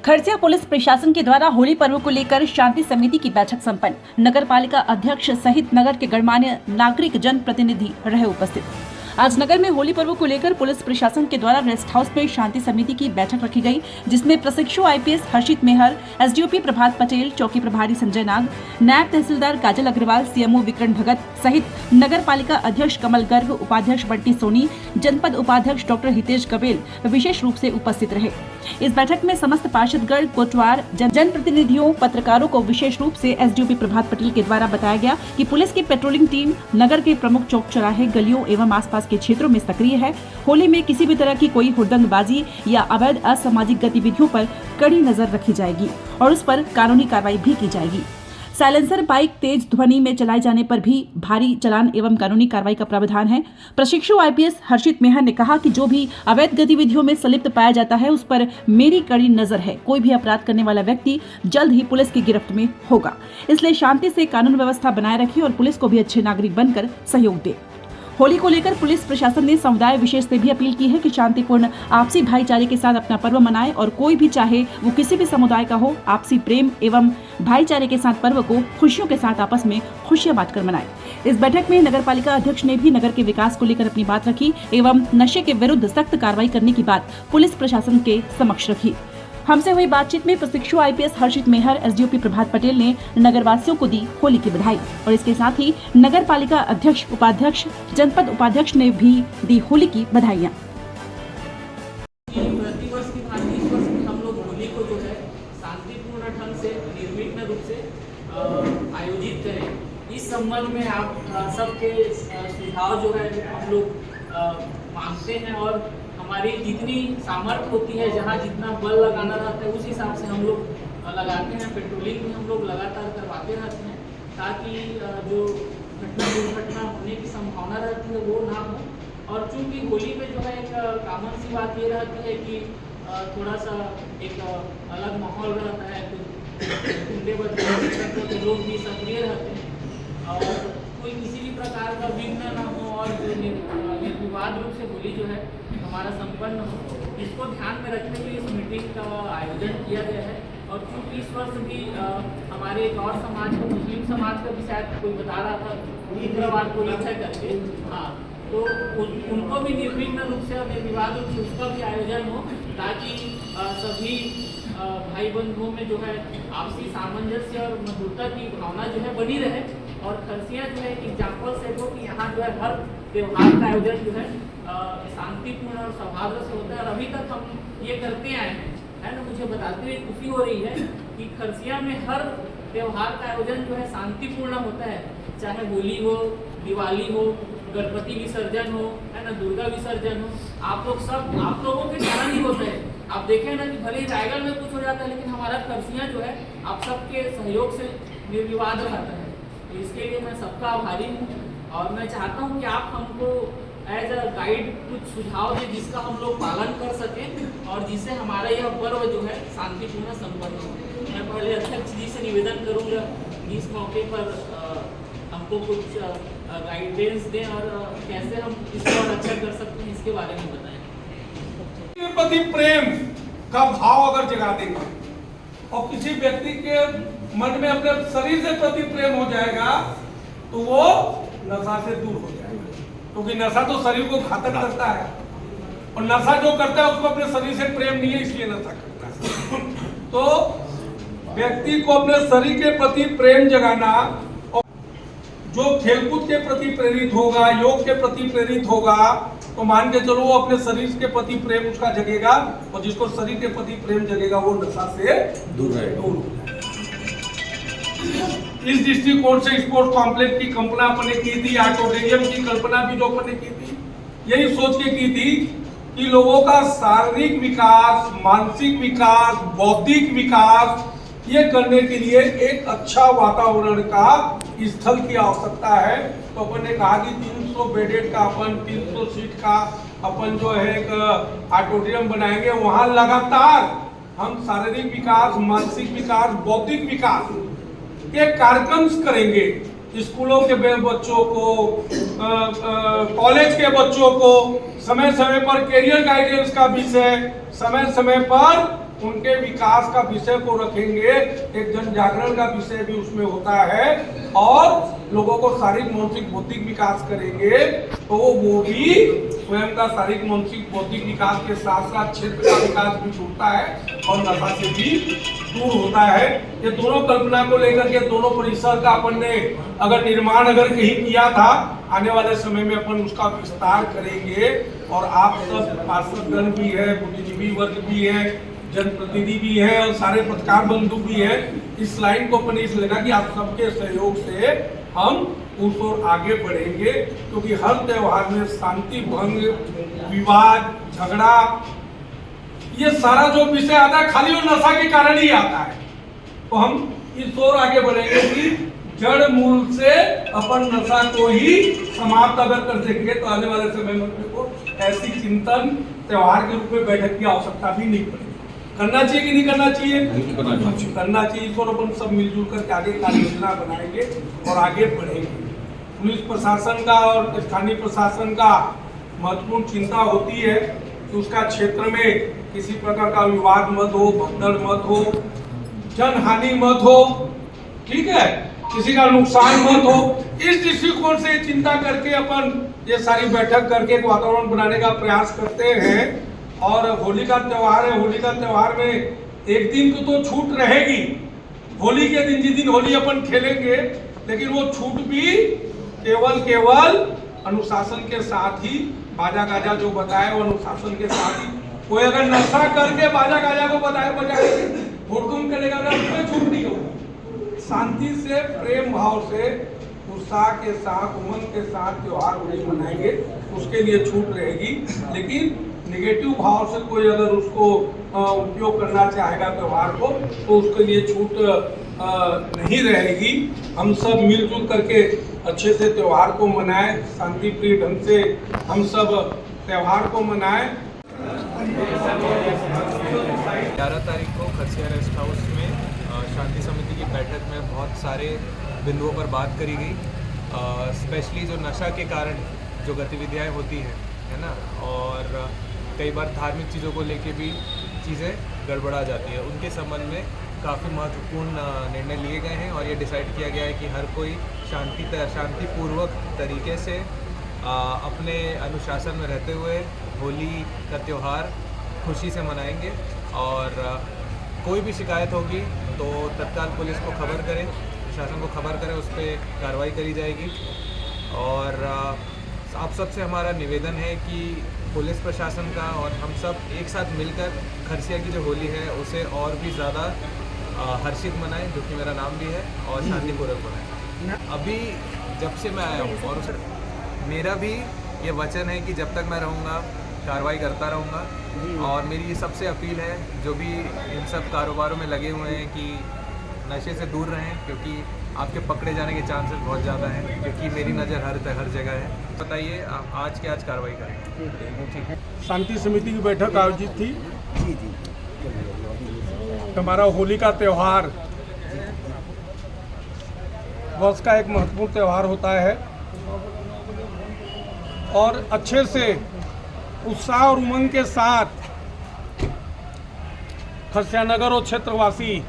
Kharsia police प्रशासन के द्वारा होली पर्व को लेकर शांति समिति की बैठक संपन्न। नगर पालिका अध्यक्ष सहित नगर के गणमान्य नागरिक जनप्रतिनिधि रहे उपस्थित। आज नगर में होली पर्व को लेकर पुलिस प्रशासन के द्वारा रेस्ट हाउस में शांति समिति की बैठक रखी गई, जिसमें प्रशिक्षु आईपीएस हर्षित मेहर, एसडीओपी प्रभात पटेल, चौकी प्रभारी संजय नाग, नायब तहसीलदार काजल अग्रवाल, सीएमओ विक्रम भगत सहित नगर पालिका अध्यक्ष कमल गर्ग, उपाध्यक्ष बंटी सोनी, जनपद उपाध्यक्ष डॉक्टर हितेश गवेल विशेष रूप से उपस्थित रहे। इस बैठक में समस्त पार्षदगण, कोटवार, जनप्रतिनिधियों, पत्रकारों को विशेष रूप से एसडीओपी प्रभात पटेल के द्वारा बताया गया कि पुलिस की पेट्रोलिंग टीम नगर के प्रमुख चौक चौराहे, गलियों एवं आसपास के क्षेत्रों में सक्रिय है। होली में किसी भी तरह की कोई हुड़दंगबाजी या अवैध असामाजिक गतिविधियों पर कड़ी नजर रखी जाएगी और उस पर कानूनी कार्रवाई भी की जाएगी। साइलेंसर बाइक तेज ध्वनि में चलाए जाने पर भी भारी चालान एवं कानूनी कार्रवाई का प्रावधान है। प्रशिक्षु आईपीएस हर्षित मेहर ने कहा कि जो भी अवैध गतिविधियों में संलिप्त पाया जाता है उस पर मेरी कड़ी नजर है। कोई भी अपराध करने वाला व्यक्ति जल्द ही पुलिस की गिरफ्त में होगा, इसलिए शांति से कानून व्यवस्था बनाए रखें और पुलिस को भी अच्छे नागरिक बनकर सहयोग दे। होली को लेकर पुलिस प्रशासन ने समुदाय विशेष से भी अपील की है कि शांतिपूर्ण आपसी भाईचारे के साथ अपना पर्व मनाएं और कोई भी चाहे वो किसी भी समुदाय का हो, आपसी प्रेम एवं भाईचारे के साथ पर्व को खुशियों के साथ आपस में खुशियां बांटकर मनाएं। इस बैठक में नगर पालिका अध्यक्ष ने भी नगर के विकास को लेकर अपनी बात रखी एवं नशे के विरुद्ध सख्त कार्रवाई करने की बात पुलिस प्रशासन के समक्ष रखी। हमसे हुई बातचीत में प्रशिक्षु आईपीएस हर्षित मेहर, एसडीओपी प्रभात पटेल ने नगरवासियों को दी होली की बधाई और इसके साथ ही नगर पालिका अध्यक्ष, उपाध्यक्ष, जनपद उपाध्यक्ष ने भी दी होली की बधाइयां। प्रतिवर्ष की भांति इस वर्ष भी हम लोग होली को जो है शांतिपूर्ण ढंग से, निर्विघ्न रूप से आयोजित करें। इस संबंध में आप सबके सुझाव जो है हम लोग मांगते हैं और हमारी जितनी सामर्थ्य होती है, जहाँ जितना बल लगाना रहता है उस हिसाब से हम लोग लगाते हैं। पेट्रोलिंग भी हम लोग लगातार करवाते रहते हैं ताकि जो दुर्घटना होने की संभावना रहती है वो ना हो। और चूंकि होली में जो है एक कॉमन सी बात ये रहती है कि थोड़ा सा एक अलग माहौल रहता है, तो लोग भी सक्रिय रहते हैं और कोई किसी भी प्रकार का विघ्न ना हो और निर्विवाद रूप से होली जो है हमारा संपन्न हो, इसको ध्यान में रखते हुए इस मीटिंग का आयोजन किया गया है। और क्योंकि इस वर्ष भी हमारे एक और समाज को, मुस्लिम समाज का भी शायद कोई बता रहा था ईदवार को लक्ष्य करके, हाँ, तो उनको भी निर्विघ्न रूप से और निर्विवाद रूप से उसका भी आयोजन हो ताकि सभी भाई बंधुओं में जो है आपसी सामंजस्य और मधुरता की भावना जो है बनी रहे। और खरसिया जो है एक एग्जाम्पल सेट हो कि यहाँ जो है हर त्योहार का आयोजन जो है शांतिपूर्ण और सौहार्द से होता है। और अभी तक हम ये करते आए हैं, है ना। मुझे बताते हुए खुशी हो रही है कि खरसिया में हर त्योहार का आयोजन जो है शांतिपूर्ण होता है, चाहे होली हो, दिवाली हो, गणपति विसर्जन हो, है ना, दुर्गा विसर्जन हो। आप लोगों के कारण ही होता है। आप देखें ना कि भले ही रायगढ़ में कुछ हो जाता है लेकिन हमारा खरसिया जो है आप सबके सहयोग से निर्विवाद रहता है। तो इसके लिए मैं सबका आभारी हूँ और मैं चाहता हूँ कि आप हमको एज अ गाइड कुछ सुझाव दें जिसका हम लोग पालन कर सकें और जिससे हमारा यह पर्व जो है शांतिपूर्ण संपन्न हो। मैं पहले अध्यक्ष जी से निवेदन करूँगा इस मौके पर हमको कुछ गाइडेंस दें और कैसे हम इसको और अच्छा कर सकते हैं इसके बारे में बताएं। प्रति प्रेम का भाव अगर जगा देंगे और किसी व्यक्ति के मन में अपने शरीर से प्रति प्रेम हो जाएगा तो वो नशा से दूर हो जाएगा, क्योंकि नशा तो शरीर को घातक करता है और नशा जो करता है उसको अपने शरीर से प्रेम नहीं है, इसलिए नशा करता है। तो व्यक्ति को अपने शरीर के प्रति प्रेम जगाना, और जो खेलकूद के प्रति प्रेरित होगा, योग के प्रति प्रेरित होगा, तो मान के चलो वो अपने शरीर के प्रति प्रेम उसका जगेगा और जिसको शरीर के प्रति प्रेम जगेगा वो नशा से दूर रहेगा। इस दृष्टिकोण से स्पोर्ट्स कॉम्प्लेक्स की कल्पना अपने की थी, ऑडिटोरियम की कल्पना भी जो अपने की थी, यही सोच के की थी कि लोगों का शारीरिक विकास, मानसिक विकास, बौद्धिक विकास ये करने के लिए एक अच्छा वातावरण का स्थल की आवश्यकता है। तो अपन ने कहा कि 300 बेडेड का अपन 300 सीट का अपन जो है एक ऑडिटोरियम बनाएंगे, वहां लगातार हम शारीरिक विकास, मानसिक विकास, बौद्धिक विकास के कार्यक्रम करेंगे। स्कूलों के बच्चों को, कॉलेज के बच्चों को समय समय पर कैरियर गाइडेंस का विषय, समय समय पर उनके विकास का विषय को रखेंगे, एक जन जागरण का विषय भी उसमें होता है, और लोगों को शारीरिक मानसिक बौद्धिक विकास करेंगे तो वो भी स्वयं का शारीरिक मानसिक बौद्धिक विकास के साथ साथ क्षेत्र का विकास भी होता है और नशा से भी दूर होता है। ये दोनों कल्पना को लेकर के दोनों परिसर का अपन ने अगर निर्माण अगर कहीं किया था, आने वाले समय में अपन उसका विस्तार करेंगे। और आप सब पार्षदगण भी है, बुद्धिजीवी वर्ग भी है, जनप्रतिनिधि भी है और सारे पत्रकार बंधु भी है, इस लाइन को अपन इस लेना कि आप सबके सहयोग से हम उस ओर आगे बढ़ेंगे, क्योंकि हर त्योहार में शांति भंग, विवाद, झगड़ा, ये सारा जो विषय आता है खाली वो नशा के कारण ही आता है। तो हम इस ओर आगे बढ़ेंगे कि जड़ मूल से अपन नशा को ही समाप्त अगर कर देंगे तो आने वाले समय में अपने को ऐसी चिंतन त्योहार के रूप में बैठक की आवश्यकता भी नहीं पड़ेगी। करना चाहिए कि नहीं करना चाहिए? करना चाहिए। इस और अपन सब मिलजुल कर आगे कार्य योजना बनाएंगे और आगे बढ़ेंगे। पुलिस प्रशासन का और स्थानीय प्रशासन का महत्वपूर्ण चिंता होती है कि उसका क्षेत्र में किसी प्रकार का विवाद मत हो, भगदड़ मत हो, जनहानि मत हो, ठीक है, किसी का नुकसान मत हो। इस दृष्टिकोण से चिंता करके अपन ये सारी बैठक करके एक वातावरण बनाने का प्रयास करते हैं। और होली का त्यौहार है, होली का त्यौहार में एक दिन की तो छूट रहेगी। होली के दिन जिस दिन होली अपन खेलेंगे, लेकिन वो छूट भी केवल अनुशासन के साथ ही, बाजा गाजा जो बताए वो अनुशासन के साथ ही। कोई अगर नशा करके बाजा गाजा को बताए बजाए हुड़दुम करेगा ना, उसमें छूट नहीं होगी। शांति से, प्रेम भाव से, उत्साह के साथ, उमंग के साथ त्योहार होली मनाएंगे, उसके लिए छूट रहेगी। लेकिन नेगेटिव भाव से कोई अगर उसको उपयोग करना चाहेगा त्योहार को, तो उसके लिए छूट नहीं रहेगी। हम सब मिलजुल करके अच्छे से त्योहार को मनाएं, शांतिप्रिय ढंग से हम सब त्योहार को मनाएं। 11 तारीख को खरसिया रेस्ट हाउस में शांति समिति की बैठक में बहुत सारे बिंदुओं पर बात करी गई। स्पेशली जो नशा के कारण जो गतिविधियाँ होती हैं, है ना, और कई बार धार्मिक चीज़ों को लेके भी चीज़ें गड़बड़ा जाती है, उनके संबंध में काफ़ी महत्वपूर्ण निर्णय लिए गए हैं। और ये डिसाइड किया गया है कि हर कोई शांतिपूर्वक तरीके से अपने अनुशासन में रहते हुए होली का त्यौहार खुशी से मनाएंगे। और कोई भी शिकायत होगी तो तत्काल पुलिस को खबर करें, प्रशासन को खबर करें, उस पर कार्रवाई करी जाएगी। और आप सबसे हमारा निवेदन है कि पुलिस प्रशासन का और हम सब एक साथ मिलकर खरसिया की जो होली है उसे और भी ज़्यादा हर्षित मनाएं, जो कि मेरा नाम भी है, और शांतिपूर्वक मनाएं। अभी जब से मैं आया हूँ और मेरा भी ये वचन है कि जब तक मैं रहूँगा कार्रवाई करता रहूँगा। और मेरी सबसे अपील है जो भी इन सब कारोबारों में लगे हुए हैं कि नशे से दूर रहें, क्योंकि आपके पकड़े जाने के चांसेस बहुत ज़्यादा हैं, क्योंकि मेरी नज़र हर जगह है। बताइए आज के आज कार्रवाई करेंगे। ठीक है। शांति समिति की बैठक आयोजित थी। हमारा होली का त्यौहार वर्ष का एक महत्वपूर्ण त्यौहार होता है और अच्छे से उत्साह और उमंग के साथ खरसिया नगर और क्षेत्रवासी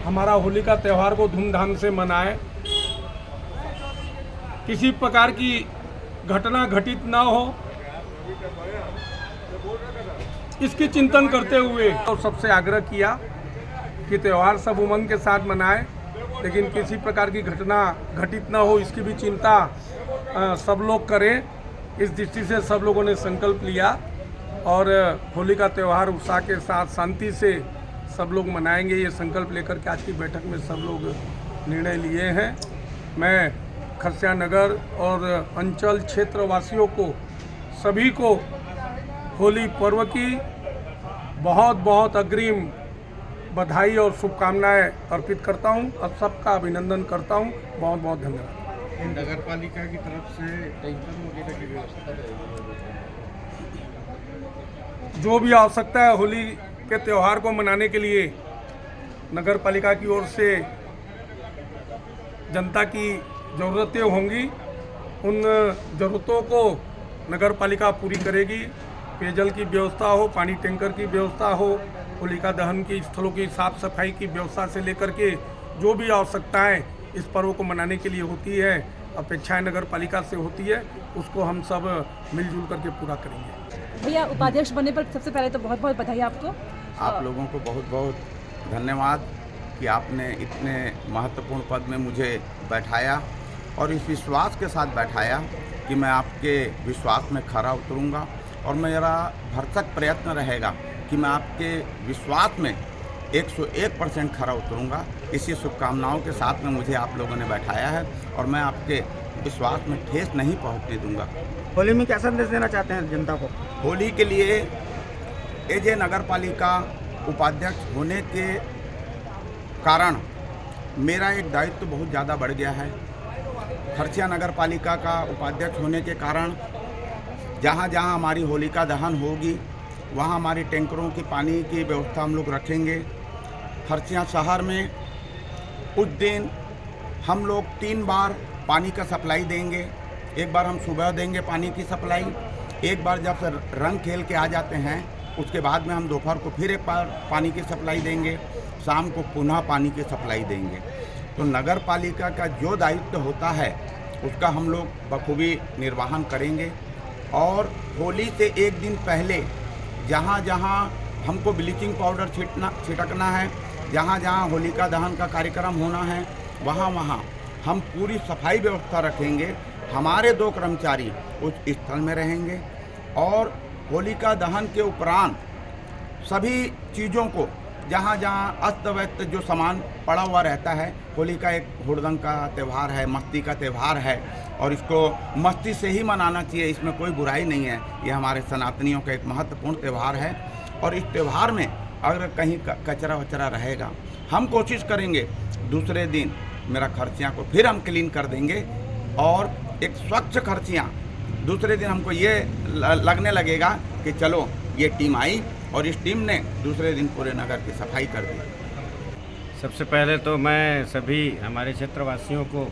हमारा होली का त्यौहार को धूमधाम से मनाएं। किसी प्रकार की घटना घटित ना हो, इसकी चिंतन करते हुए और सबसे आग्रह किया कि त्यौहार सब उमंग के साथ मनाएं, लेकिन किसी प्रकार की घटना घटित ना हो इसकी भी चिंता सब लोग करें। इस दृष्टि से सब लोगों ने संकल्प लिया और होली का त्यौहार उत्साह के साथ शांति से सब लोग मनाएंगे। ये संकल्प लेकर के आज की बैठक में सब लोग निर्णय लिए हैं। मैं खरसिया नगर और अंचल क्षेत्र वासियों को, सभी को होली पर्व की बहुत बहुत अग्रिम बधाई और शुभकामनाएं अर्पित करता हूं और सबका अभिनंदन करता हूं। बहुत बहुत धन्यवाद। नगर पालिका की तरफ से टेंशन वगैरह की व्यवस्था जो भी आवश्यकता है होली के त्यौहार को मनाने के लिए नगर पालिका की ओर से जनता की ज़रूरतें होंगी, उन ज़रूरतों को नगर पालिका पूरी करेगी। पेयजल की व्यवस्था हो, पानी टैंकर की व्यवस्था हो, होलिका दहन की स्थलों की साफ सफाई की व्यवस्था से लेकर के जो भी आवश्यकताएं इस पर्व को मनाने के लिए होती है, अपेक्षाएं नगर पालिका से होती है, उसको हम सब मिलजुल करके पूरा करेंगे। भैया उपाध्यक्ष बनने पर सबसे पहले तो बहुत बहुत बधाई आपको। आप लोगों को बहुत बहुत धन्यवाद कि आपने इतने महत्वपूर्ण पद में मुझे बैठाया और इस विश्वास के साथ बैठाया कि मैं आपके विश्वास में खरा उतरूंगा और मेरा भरसक प्रयत्न रहेगा कि मैं आपके विश्वास में 101% खरा उतरूंगा। इसी शुभकामनाओं के साथ में मुझे आप लोगों ने बैठाया है और मैं आपके विश्वास में ठेस नहीं पहुंचने दूंगा। होली में क्या संदेश देना चाहते हैं जनता को? होली के लिए एजे नगर पालिका उपाध्यक्ष होने के कारण मेरा एक दायित्व बहुत ज़्यादा बढ़ गया है। खरसिया नगर पालिका का उपाध्यक्ष होने के कारण जहाँ जहाँ हमारी होलिका दहन होगी वहाँ हमारी टैंकरों की पानी की व्यवस्था हम लोग रखेंगे। खरसिया शहर में उस दिन हम लोग 3 बार पानी का सप्लाई देंगे। एक बार हम सुबह देंगे पानी की सप्लाई, एक बार जब रंग खेल के आ जाते हैं उसके बाद में हम दोपहर को फिर एक बार पानी की सप्लाई देंगे, शाम को पुनः पानी की सप्लाई देंगे। तो नगर पालिका का जो दायित्व होता है उसका हम लोग बखूबी निर्वहन करेंगे। और होली से एक दिन पहले जहाँ जहाँ हमको ब्लीचिंग पाउडर छिड़कना है, जहाँ जहाँ होलिका दहन का कार्यक्रम होना है, वहाँ वहाँ हम पूरी सफाई व्यवस्था रखेंगे। हमारे 2 कर्मचारी उस स्थल में रहेंगे और होलिका दहन के उपरांत सभी चीज़ों को जहाँ जहाँ अस्त व्यस्त जो सामान पड़ा हुआ रहता है, होली का एक हुड़दंग का त्यौहार है, मस्ती का त्यौहार है और इसको मस्ती से ही मनाना चाहिए, इसमें कोई बुराई नहीं है। ये हमारे सनातनियों का एक महत्वपूर्ण त्यौहार है और इस त्यौहार में अगर कहीं कचरा वचरा रहेगा हम कोशिश करेंगे दूसरे दिन मेरा खरसिया को फिर हम क्लीन कर देंगे और एक स्वच्छ खरसिया दूसरे दिन हमको ये लगने लगेगा कि चलो ये टीम आई और इस टीम ने दूसरे दिन पूरे नगर की सफाई कर दी। सबसे पहले तो मैं सभी हमारे क्षेत्रवासियों को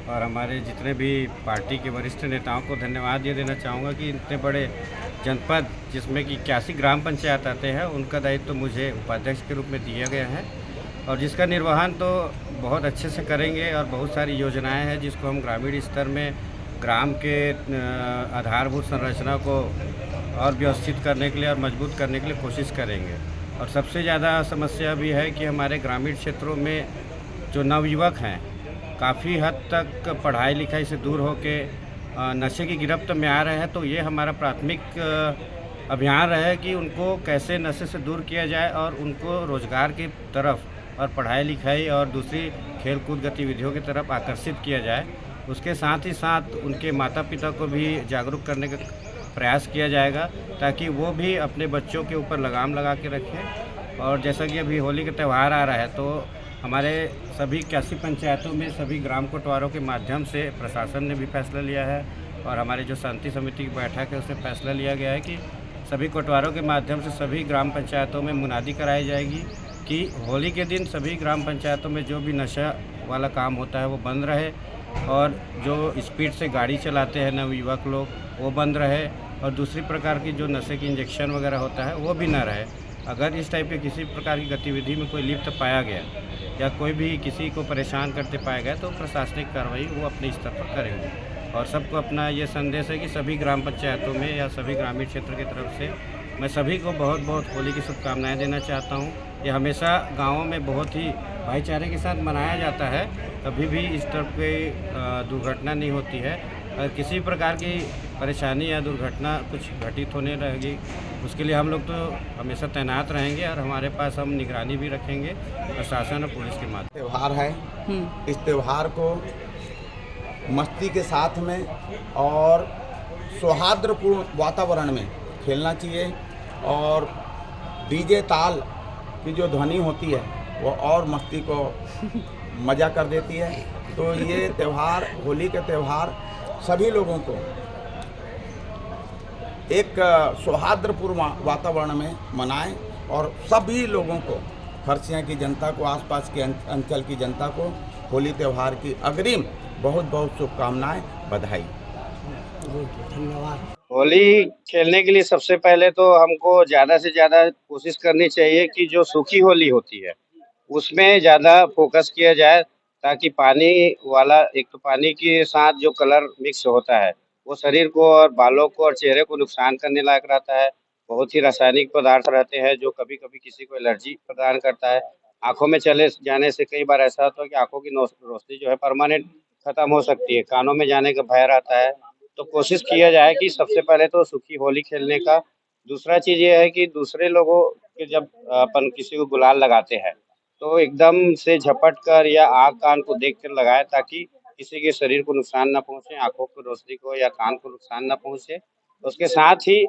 और हमारे जितने भी पार्टी के वरिष्ठ नेताओं को धन्यवाद ये देना चाहूँगा कि इतने बड़े जनपद जिसमें कि 81 ग्राम पंचायत आते हैं उनका दायित्व तो मुझे उपाध्यक्ष के रूप में दिया गया है और जिसका निर्वहन तो बहुत अच्छे से करेंगे और बहुत सारी योजनाएं हैं जिसको हम ग्रामीण स्तर में ग्राम के आधारभूत संरचना को और व्यवस्थित करने के लिए और मजबूत करने के लिए कोशिश करेंगे। और सबसे ज़्यादा समस्या भी है कि हमारे ग्रामीण क्षेत्रों में जो नवयुवक हैं काफ़ी हद तक पढ़ाई लिखाई से दूर होके नशे की गिरफ्त में आ रहे हैं। तो ये हमारा प्राथमिक अभियान रहे कि उनको कैसे नशे से दूर किया जाए और उनको रोज़गार की तरफ और पढ़ाई लिखाई और दूसरी खेलकूद गतिविधियों की तरफ आकर्षित किया जाए। उसके साथ ही साथ उनके माता पिता को भी जागरूक करने का प्रयास किया जाएगा ताकि वो भी अपने बच्चों के ऊपर लगाम लगा के रखें। और जैसा कि अभी होली का त्यौहार आ रहा है तो हमारे सभी 81 पंचायतों में सभी ग्राम कोटवारों के माध्यम से प्रशासन ने भी फैसला लिया है और हमारे जो शांति समिति की बैठक है उसमें फैसला लिया गया है कि सभी कोटवारों के माध्यम से सभी ग्राम पंचायतों में मुनादी कराई जाएगी कि होली के दिन सभी ग्राम पंचायतों में जो भी नशा वाला काम होता है वो बंद रहे और जो स्पीड से गाड़ी चलाते हैं नवयुवक लोग वो बंद रहे और दूसरी प्रकार की जो नशे की इंजेक्शन वगैरह होता है वो भी ना रहे। अगर इस टाइप के किसी प्रकार की गतिविधि में कोई लिप्त पाया गया या कोई भी किसी को परेशान करते पाया गया तो प्रशासनिक कार्रवाई वो अपने स्तर पर करेंगे। और सबको अपना ये संदेश है कि सभी ग्राम पंचायतों में या सभी ग्रामीण क्षेत्र की तरफ से मैं सभी को बहुत बहुत होली की शुभकामनाएँ देना चाहता हूँ। ये हमेशा गाँवों में बहुत ही भाईचारे के साथ मनाया जाता है, कभी भी इस तरह की दुर्घटना नहीं होती है। अगर किसी प्रकार की परेशानी या दुर्घटना कुछ घटित होने रहेगी उसके लिए हम लोग तो हमेशा तैनात रहेंगे और हमारे पास हम निगरानी भी रखेंगे प्रशासन और पुलिस के माध्यम। त्यौहार है, इस त्यौहार को मस्ती के साथ में और सौहार्दपूर्ण वातावरण में खेलना चाहिए और डीजे ताल की जो ध्वनि होती है वो और मस्ती को मज़ा कर देती है। तो ये त्यौहार होली के त्यौहार सभी लोगों को एक सौहार्दपूर्ण वातावरण में मनाएं और सभी लोगों को खरसिया की जनता को आसपास के अंचल की जनता को होली त्यौहार की अग्रिम बहुत बहुत शुभकामनाएं, बधाई। धन्यवाद। होली खेलने के लिए सबसे पहले तो हमको ज़्यादा से ज़्यादा कोशिश करनी चाहिए कि जो सूखी होली होती है उसमें ज़्यादा फोकस किया जाए, ताकि पानी वाला, एक तो पानी के साथ जो कलर मिक्स होता है वो शरीर को और बालों को और चेहरे को नुकसान करने लायक रहता है। बहुत ही रासायनिक पदार्थ रहते हैं जो कभी कभी किसी को एलर्जी प्रदान करता है। आंखों में चले जाने से कई बार ऐसा होता है कि आंखों की रोशनी जो है परमानेंट खत्म हो सकती है, कानों में जाने का भय रहता है। तो कोशिश किया जाए कि सबसे पहले तो सूखी होली खेलने का। दूसरा चीज़ ये है कि दूसरे लोगों के जब अपन किसी को गुलाल लगाते हैं तो एकदम से झपट कर या आँख कान को देख कर लगाए, ताकि किसी के शरीर को नुकसान ना पहुँचे, आँखों की रोशनी को या कान को नुकसान ना पहुँचे। उसके साथ ही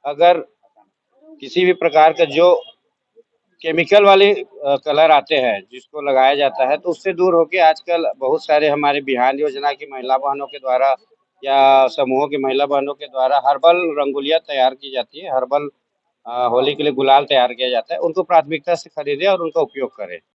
अगर किसी भी प्रकार का जो केमिकल वाले कलर आते हैं जिसको लगाया जाता है तो उससे दूर होके आजकल बहुत सारे हमारे बिहान योजना की महिला बहनों के द्वारा या समूहों की महिला बहनों के द्वारा हर्बल रंगोलियाँ तैयार की जाती है, हर्बल होली के लिए गुलाल तैयार किया जाता है। उनको प्राथमिकता से खरीदें और उनका उपयोग करें।